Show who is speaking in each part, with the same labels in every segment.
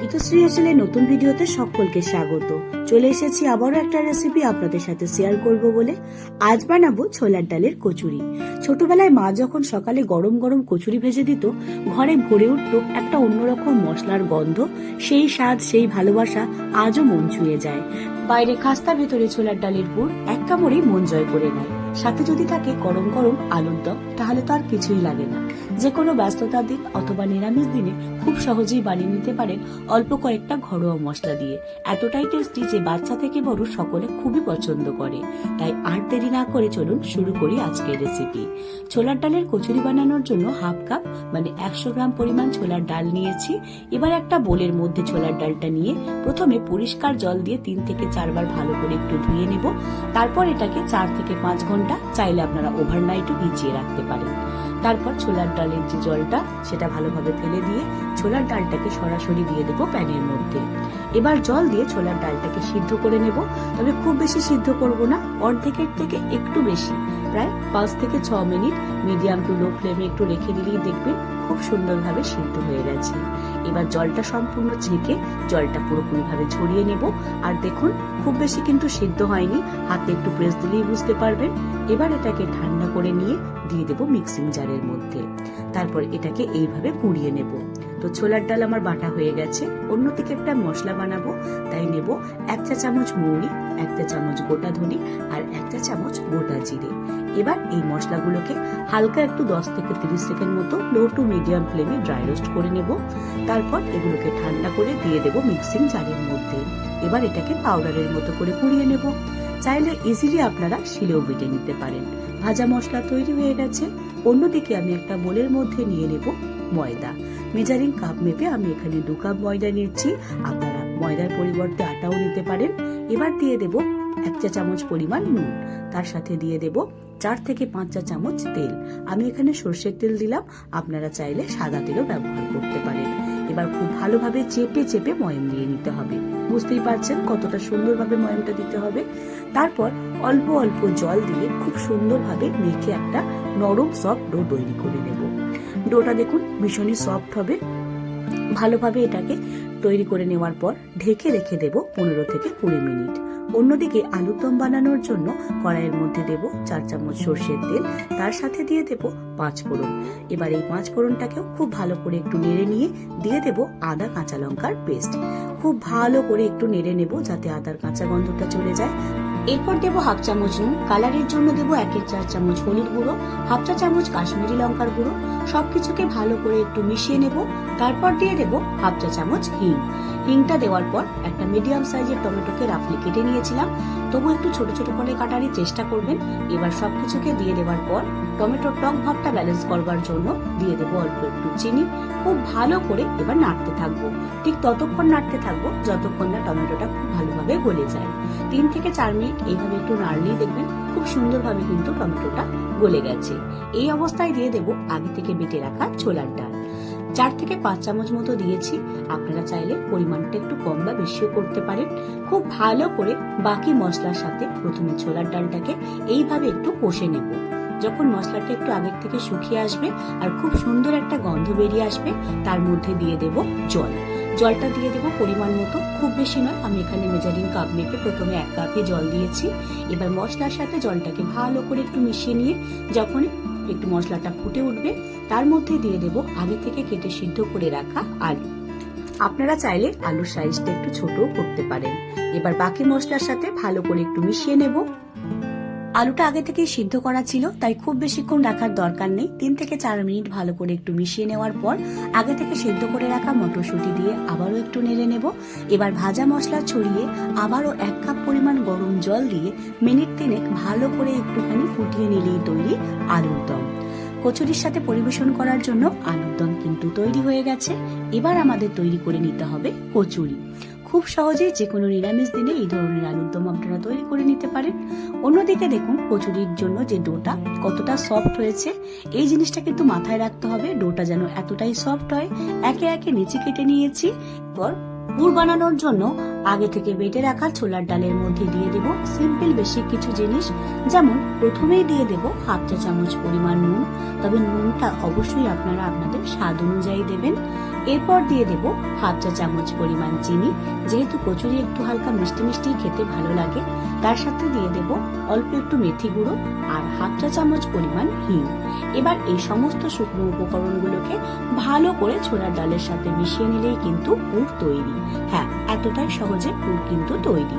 Speaker 1: গীতশ্রী হেসেলের নতুন ভিডিওতে সকলকে স্বাগত। চলে এসেছি আবারও একটা রেসিপি আপনাদের সাথে শেয়ার করব বলে। আজ বানাবো ছোলার ডালের কচুরি। ছোটবেলায় মা যখন সকালে গরম গরম কচুরি ভেজে দিত, ঘরে ভরে উঠত একটা অন্যরকম মশলার গন্ধ। সেই স্বাদ, সেই ভালোবাসা আজও মন ছুঁয়ে যায়। বাইরে খাস্তা, ভেতরে ছোলার ডালের পুর, এক কামড়েই মন জয় করে নেয়। সাথে যদি থাকে গরম গরম আলুর দম, তাহলে তো আর কিছুই লাগে না। যে কোনো ব্যস্ততার দিন অথবা নিরামিষ দিনে খুব সহজেই বানিয়ে নিতে পারেন অল্প কয়েকটা ঘরোয়া মশলা দিয়ে। এতটাই টেস্টি যে বাচ্চা থেকে বড় সকলে খুবই পছন্দ করে। তাই আর দেরি না করে চলুন শুরু করি আজকের রেসিপি। ছোলার ডালের কচুরি বানানোর জন্য হাফ কাপ মানে 100 গ্রাম পরিমাণ ছোলার ডাল নিয়েছি। এবার একটা বোলের মধ্যে ছোলার ডালটা নিয়ে প্রথমে পরিষ্কার জল দিয়ে 3 থেকে 4 বার ভালো করে একটু ধুয়ে নেব। তারপর এটাকে 4 থেকে 5 ঘন্টা চাইলে আপনারা ওভারনাইটও ভিজিয়ে রাখতে পারেন। তারপর ছোলার ডালের যে জলটা সেটা ভালোভাবে ফেলে দিয়ে ছোলার ডালটাকে সরাসরি দিয়ে দেবো প্যানের মধ্যে। এবার জল দিয়ে ছোলার ডালটাকে সিদ্ধ করে নেব। তবে খুব বেশি সিদ্ধ করব না, অর্ধেকের থেকে একটু বেশি, প্রায় 5 থেকে 6 মিনিট মিডিয়াম টু লো ফ্লেমে একটু রেখে দিলেই দেখবেন খুব সুন্দরভাবে সিদ্ধ হয়ে গেছে। এবার জলটা সম্পূর্ণ ছেঁকে জলটা পুরোপুরিভাবে ছড়িয়ে নেব। আর দেখুন খুব বেশি কিন্তু সিদ্ধ হয়নি, হাতে একটু প্রেস দিলেই বুঝতে পারবেন। এবার এটাকে ঠান্ডা করে নিয়ে দিয়ে দেবো মিক্সিং জারের মধ্যে। তারপর এটাকে এইভাবে কুড়িয়ে নেব। তো ছোলার ডাল আমার বাটা হয়ে গেছে। অন্যদিকে একটা মশলা বানাবো, তাই নেব 1 চা চামচ মৌরি, 1 চা চামচ গোটা ধনে আর 1 চা চামচ গোটা জিরে। এবার এই মশলাগুলোকে হালকা একটু 10 থেকে 30 সেকেন্ড মতো লো টু মিডিয়াম ফ্লেমে ড্রাই রোস্ট করে নেব। তারপর এগুলোকে ঠান্ডা করে দিয়ে দেব মিক্সিং জারের মধ্যে। এবার এটাকে পাউডারের মতো করে কুড়িয়ে নেব। চাইলে ইজিলি আপনারা শিলেও বেটে নিতে পারেন। ভাজা মশলা তৈরি হয়ে গেছে। অন্যদিকে আমি একটা বোলের মধ্যে নিয়ে নেব ময়দা। মেজারিং কাপ মেপে আমি এখানে 2 কাপ ময়দা নিচ্ছি। আপনারা ময়দার পরিবর্তে আটাও নিতে পারেন। এবার দিয়ে দেব 1 চা চামচ পরিমাণ নুন। তার সাথে দিয়ে দেব 4 থেকে 5 চা চামচ তেল। আমি এখানে সর্ষের তেল দিলাম, আপনারা চাইলে সাদা তেলও ব্যবহার করতে পারেন। এবার খুব ভালোভাবে চেপে চেপে ময়ম দিয়ে নিতে হবে। বুঝতেই পারছেন কতটা সুন্দরভাবে ময়মটা দিতে হবে। তারপর অল্প অল্প জল দিয়ে খুব সুন্দরভাবে মেখে একটা নরম সফট ডো তৈরি করে নেব। ডোটা দেখুন ভীষণই সফট হবে। ভালোভাবে এটাকে তৈরি করে নেওয়ার পর ঢেকে রেখে দেব 15 থেকে 20 মিনিট। অন্যদিকে আলুর দম বানানোর জন্য কড়াইয়ের মধ্যে দেব 4 চামচ সর্ষের তেল, তার সাথে দিয়ে দেব 5 ফোড়ন। এবার এই 5 ফোড়নটাকেও খুব ভালো করে একটু নেড়ে নিয়ে দিয়ে দেব আদা কাঁচা লঙ্কার পেস্ট। খুব ভালো করে একটু নেড়ে নেব যাতে আদার কাঁচা গন্ধটা চলে যায়। এরপর দেব হাফ চামচ নুন, কালারের জন্য দেব 1/4 চামচ হলুদ গুঁড়ো, হাফ চা চামচ কাশ্মীরি লঙ্কার গুঁড়ো। সবকিছুকে ভালো করে একটু মিশিয়ে নেব। তারপর দিয়ে দেব হাফ চা চামচ হিং। হিংটা দেওয়ার পর একটা মিডিয়াম সাইজের টমেটোকে রাফলি কেটে নিয়েছিলাম, তবু একটু ছোট ছোট করে কাটারই চেষ্টা করবেন। এবার সবকিছুকে দিয়ে দেওয়ার পর টমেটোর টক ভাবটা ব্যালেন্স করবার জন্য দিয়ে দেব অল্প একটু চিনি। খুব ভালো করে এবার নাড়তে থাকবো। ঠিক ততক্ষণ নাড়তে থাকবো যতক্ষণ না টমেটোটা খুব ভালোভাবে গলে যায়। 3 থেকে 4 মিনিট এইভাবে একটু নাড়লেই দেখবেন খুব সুন্দরভাবে কিন্তু টমেটোটা গলে গেছে। এই অবস্থায় দিয়ে দেব আগে থেকে বেটে রাখা ছোলার ডাল। 4 থেকে 5 চামচ মতো দিয়েছি। আপনারা চাইলে পরিমাণটা একটু কম বা বেশিও করতে পারেন। খুব ভালো করে বাকি মশলার সাথে প্রথমে ছোলার ডালটাকে এইভাবে একটু কষে নেব। যখন মশলাটা একটু আগের থেকে শুকিয়ে আসবে আর খুব সুন্দর একটা গন্ধ বেরিয়ে আসবে, তার মধ্যে দিয়ে দেব জল। জলটা দিয়ে দেব পরিমাণ মতো, খুব বেশি নয়। আমি এখানে মেজারিং কাপ মেপে প্রথমে 1 কাপে জল দিয়েছি। এবার মশলার সাথে জলটাকে ভালো করে একটু মিশিয়ে নিয়ে যখন একটু মশলাটা ফুটে উঠবে, তার মধ্যে দিয়ে দেব আগে থেকে কেটে সিদ্ধ করে রাখা আলু। আপনারা চাইলে আলুর সাইজটা একটু ছোটও করতে পারেন। এবার বাকি মশলার সাথে ভালো করে একটু মিশিয়ে নেব। আলুটা আগে থেকেই সিদ্ধ করা ছিল, তাই খুব বেশিক্ষণ রাখার দরকার নেই। 3 থেকে 4 মিনিট ভালো করে একটু মিশিয়ে নেওয়ার পর আগে থেকে সিদ্ধ করে রাখা মটরশুঁটি দিয়ে আবারও একটু নেড়ে নেব। এবার ভাজা মশলা ছড়িয়ে আবারও 1 কাপ পরিমাণ গরম জল দিয়ে মিনিট 3 ভালো করে একটুখানি ফুটিয়ে নিলেই তৈরি আলুর দম। কচুরির সাথে পরিবেশন করার জন্য আলুর দম কিন্তু তৈরি হয়ে গেছে। এবার আমাদের তৈরি করে নিতে হবে কচুরি। খুব সহজেই যে কোনো নিরামিষ দিনে এই ধরনের আলুর দম আপনারা তৈরি করে নিতে পারেন। অন্যদিকে দেখুন কচুরির জন্য যে ডোটা কতটা সফট হয়েছে, এই জিনিসটা কিন্তু মাথায় রাখতে হবে। ডোটা যেন এতটাই সফট হয়। একে একে নিচে কেটে নিয়েছি। পর পুর বানানোর জন্য আগে থেকে বেটে রাখা ছোলার ডালের মধ্যে দিয়ে দেব সিম্পল বেসিক কিছু জিনিস, যেমন প্রথমেই দিয়ে দেব হাফ চা চামচ পরিমাণ নুন, তবে নুনটা অবশ্যই আপনারা আপনাদের স্বাদ অনুযায়ী দেবেন। এরপর দিয়ে দেব হাফ চা চামচ পরিমাণ চিনি, যেহেতু কচুরি একটু হালকা মিষ্টি মিষ্টি খেতে ভালো লাগে। তার সাথে দিয়ে দেব অল্প একটু মেথি গুঁড়ো আর হাফ চা চামচ পরিমাণ হিং। এবার এই সমস্ত শুকনো উপকরণগুলোকে ভালো করে ছোলার ডালের সাথে মিশিয়ে নিলেই কিন্তু পুর তৈরি। হ্যাঁ, এতটাই সহজে পুর কিন্তু তৈরি।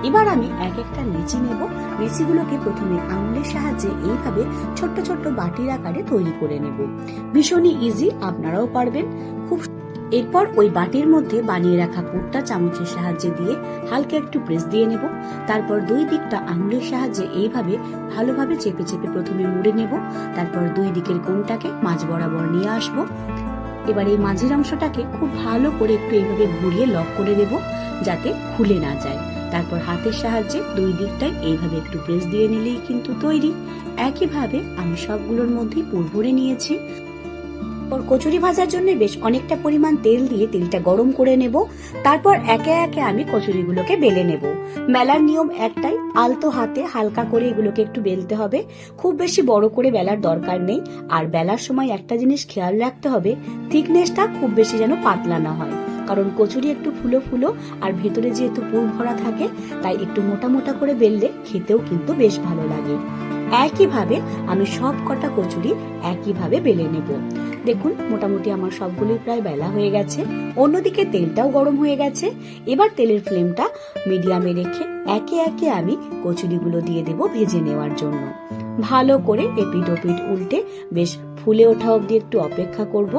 Speaker 1: এবার আমি এক একটা লেচি নেব। লেচিগুলোকে প্রথমে আঙুলের সাহায্যে এইভাবে ছোট্ট ছোট্ট বাটির আকারে তৈরি করে নেব। ভীষণই ইজি, আপনারাও পারবেন খুব। এরপর ওই বাটির মধ্যে বানিয়ে রাখা পুরটা চামচের সাহায্যে দিয়ে হালকা একটু প্রেস দিয়ে নেব। তারপর দুই দিকটা আঙুলের সাহায্যে এইভাবে ভালোভাবে চেপে চেপে প্রথমে মুড়ে নেব। তারপর দুই দিকের কোণটাকে মাঝ বরাবর নিয়ে আসবো। এবার এই মাঝের অংশটাকে খুব ভালো করে একটু এইভাবে ঘুরিয়ে লক করে দেব, যাতে খুলে না যায়। তারপর হাতের সাহায্যে দুই দিকটাই এইভাবে একটু প্রেস দিয়ে নিলেই কিন্তু তৈরি। একইভাবে আমি সবগুলোর মধ্যেই পুর ভরে নিয়েছি। কচুরি ভাজার জন্য বেশ অনেকটা পরিমাণ তেল দিয়ে তেলটা গরম করে নেব। তারপর একে একে আমি কচুরিগুলোকে বেলে নেব। বেলার নিয়ম একটাই, আলতো হাতে হালকা করে এগুলোকে একটু বেলতে হবে। খুব বেশি বড় করে বেলার দরকার নেই। আর বেলার সময় একটা জিনিস খেয়াল রাখতে হবে, থিকনেসটা খুব বেশি যেন পাতলা না হয়, কারণ কচুরি একটু ফুলো ফুলো আর ভেতরে যেহেতু পুর ভরা থাকে, তাই একটু মোটা মোটা করে বেললে খেতেও কিন্তু বেশ ভালো লাগে। একইভাবে আমি সব কটা কচুরি একইভাবে বেলে নেব। দেখুন, মোটামুটি আমার সবগুলোই প্রায় বেলা হয়ে গেছে। অন্যদিকে তেলটাও গরম হয়ে গেছে। এবার তেলের ফ্লেমটা মিডিয়ামে রেখে একে একে আমি কচুরিগুলো দিয়ে দেব ভেজে নেওয়ার জন্য। ভালো করে এপিট ওপিট উল্টে বেশ ফুলে ওঠা অবধি একটু অপেক্ষা করব।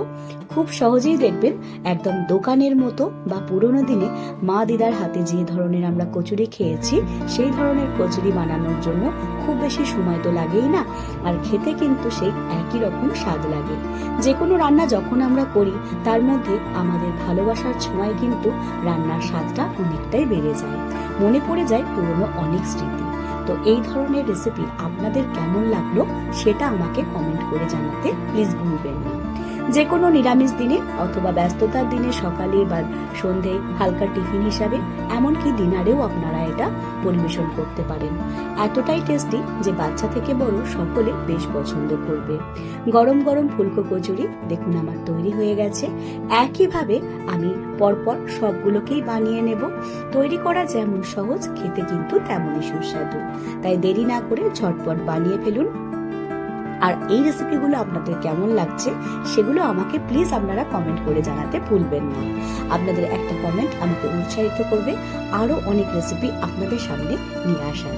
Speaker 1: খুব সহজেই দেখবেন একদম দোকানের মতো বা পুরোনো দিনে মা দিদার হাতে যে ধরনের আমরা কচুরি খেয়েছি, সেই ধরনের কচুরি বানানোর জন্য খুব বেশি সময় তো লাগেই না, আর খেতে কিন্তু সেই একই রকম স্বাদ লাগে। যে কোনো রান্না যখন আমরা করি, তার মধ্যে আমাদের ভালোবাসার ছোঁয়ায় কিন্তু রান্নার স্বাদটা অনেকটাই বেড়ে যায়, মনে পড়ে যায় পুরনো অনেক স্মৃতি। তো এই ধরনের রেসিপি আপনাদের কেমন লাগলো সেটা আমাকে কমেন্ট করে জানাতে প্লিজ ভুলবেন না। যে কোনো নিরামিষ দিনে অথবা ব্যস্ততার দিনে সকালে বা সন্ধে হালকা টিফিন হিসাবে, এমনকি ডিনারেও আপনারা এটা পরিবেশন করতে পারেন। এতটাই টেস্টি যে বাচ্চা থেকে বড় সকলে বেশ পছন্দ করবে। গরম গরম ফুলকো কচুরি দেখুন আমার তৈরি হয়ে গেছে। একইভাবে আমি পরপর সবগুলোকেই বানিয়ে নেব। তৈরি করা যেমন সহজ, খেতে কিন্তু তেমনই সুস্বাদু। তাই দেরি না করে ঝটপট বানিয়ে ফেলুন। আর এই রেসিপিগুলো আপনাদের কেমন লাগছে সেগুলো আমাকে প্লিজ আপনারা কমেন্ট করে জানাতে ভুলবেন না। আপনাদের একটা কমেন্ট আমাকে উৎসাহিত করবে আরো অনেক রেসিপি আপনাদের সামনে নিয়ে আসার।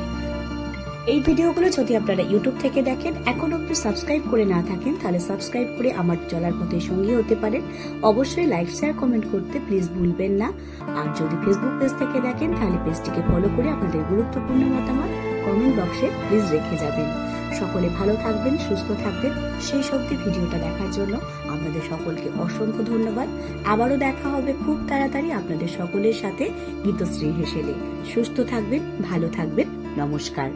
Speaker 1: এই ভিডিওগুলো যদি আপনারা ইউটিউব থেকে দেখেন, এখন অবধি সাবস্ক্রাইব করে না থাকেন, তাহলে সাবস্ক্রাইব করে আমার চলার পথে সঙ্গী হতে পারেন। অবশ্যই লাইক শেয়ার কমেন্ট করতে প্লিজ ভুলবেন না। আর যদি ফেসবুক পেজ থেকে দেখেন, তাহলে পেজটিকে ফলো করে আপনাদের গুরুত্বপূর্ণ মতামত কমেন্ট বক্সে প্লিজ রেখে যাবেন। সকলে ভালো থাকবেন, সুস্থ থাকবেন। সেই অবধি ভিডিওটা দেখার জন্য আপনাদের সকলকে অসংখ্য ধন্যবাদ। আবারও দেখা হবে খুব তাড়াতাড়ি আপনাদের সকলের সাথে গীতশ্রী হেসেলে। সুস্থ থাকবেন, ভালো থাকবেন। নমস্কার।